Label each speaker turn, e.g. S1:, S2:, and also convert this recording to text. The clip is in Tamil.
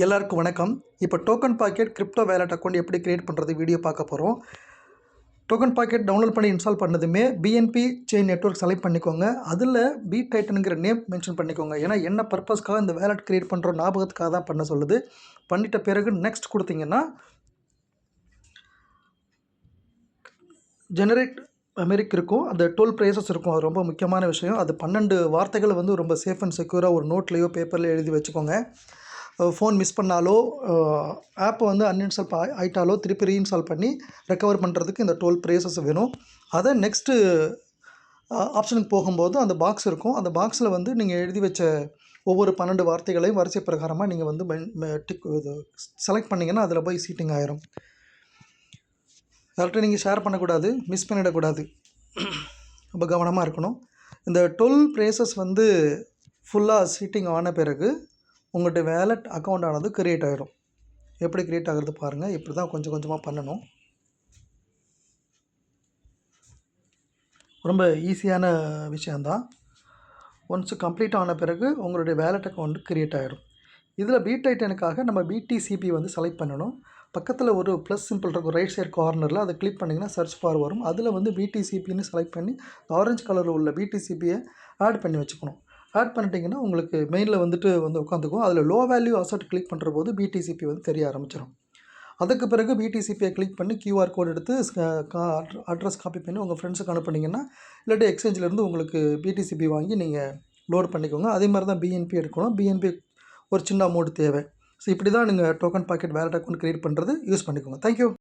S1: எல்லாருக்கும் வணக்கம். இப்போ token pocket crypto wallet account எப்படி கிரியேட் பண்ணுறது வீடியோ பார்க்க போகிறோம். டோக்கன் பாக்கெட் டவுன்லோட் பண்ணி இன்ஸ்டால் பண்ணதுமே பிஎன்பி செயின் நெட்வொர்க் செலக்ட் பண்ணிக்கோங்க. அதில் BTitan நேம் மென்ஷன் பண்ணிக்கோங்க. ஏன்னா என்ன பர்பஸ்க்காக இந்த வேலட் கிரியேட் பண்ணுற ஞாபகத்துக்காக தான் பண்ண சொல்லுது. பண்ணிட்ட பிறகு நெக்ஸ்ட் கொடுத்தீங்கன்னா ஜெனரேட் அமெரிக் இருக்கும். அந்த டோல் ப்ரைஸஸ் இருக்கும். அது ரொம்ப முக்கியமான விஷயம். அது 12 வார்த்தைகளை வந்து ரொம்ப சேஃப் அண்ட் செக்யூராக ஒரு நோட்லேயோ பேப்பர்லையோ எழுதி வச்சுக்கோங்க. ஃபோன் மிஸ் பண்ணாலோ ஆப்பை வந்து அன்இன்ஸ்டால் ஆகிட்டாலோ திருப்பி ரீஇன்ஸ்டால் பண்ணி ரெக்கவர் பண்ணுறதுக்கு இந்த டோல் ப்ரைஸஸ் வேணும். அதை நெக்ஸ்ட்டு ஆப்ஷனுக்கு போகும்போது அந்த பாக்ஸ் இருக்கும். அந்த பாக்ஸில் வந்து நீங்கள் எழுதி வச்ச ஒவ்வொரு 12 வார்த்தைகளையும் வரிசை பிரகாரமாக நீங்கள் வந்து இது செலக்ட் பண்ணிங்கன்னா அதில் போய் சீட்டிங் ஆயிரும். யார்கிட்ட நீங்கள் ஷேர் பண்ணக்கூடாது, மிஸ் பண்ணிடக்கூடாது. ரொம்ப கவனமாக இருக்கணும். இந்த டோல் ப்ரைஸஸ் வந்து ஃபுல்லாக சீட்டிங் ஆன பிறகு உங்கள்கிட்ட வேலட் அக்கௌண்ட் ஆனது க்ரியேட் ஆகிடும். எப்படி க்ரியேட் ஆகிறது பாருங்கள். இப்படி தான் கொஞ்சம் கொஞ்சமாக பண்ணணும். ரொம்ப ஈஸியான விஷயந்தான். ஒன்ஸ் கம்ப்ளீட் ஆன பிறகு உங்களுடைய வேலட் அக்கௌண்ட் க்ரியேட் ஆகிடும். இதில் BTitanக்காக நம்ம BTCP வந்து செலக்ட் பண்ணணும். பக்கத்தில் ஒரு ப்ளஸ் சிம்பிள் இருக்கும் ரைட் சைட் கார்னரில். அதை கிளிக் பண்ணிங்கன்னா சர்ச் ஃபார் வரும். அதில் வந்து BTCPன்னு செலக்ட் பண்ணி ஆரஞ்சு கலரில் உள்ள BTCPயை ஆட் பண்ணி வச்சுக்கணும். ஆட் பண்ணிட்டீங்கன்னா உங்களுக்கு மெயினில் வந்து உட்காந்துக்கும். அதில் லோ வேல்யூ அசட் கிளிக் பண்ணுற போது BTCP வந்து தெரிய ஆரம்பிச்சிடும். அதுக்கு பிறகு BTCPயை கிளிக் பண்ணி QR கோட் எடுத்து அட்ரஸ் காப்பி பண்ணி உங்கள் ஃப்ரெண்ட்ஸுக்கு அனுப்புனீங்கன்னா இல்லாட்டி எக்ஸ்சேஞ்சிலேருந்து உங்களுக்கு BTCP வாங்கி நீங்கள் லோட் பண்ணிக்கோங்க. அதே மாதிரி தான் BNB எடுக்கணும். BNB ஒரு சின்ன அமௌண்ட் தேவை. ஸோ இப்படி தான் நீங்கள் token pocket wallet account create பண்ணுறது யூஸ் பண்ணிக்கோங்க. தேங்க்யூ.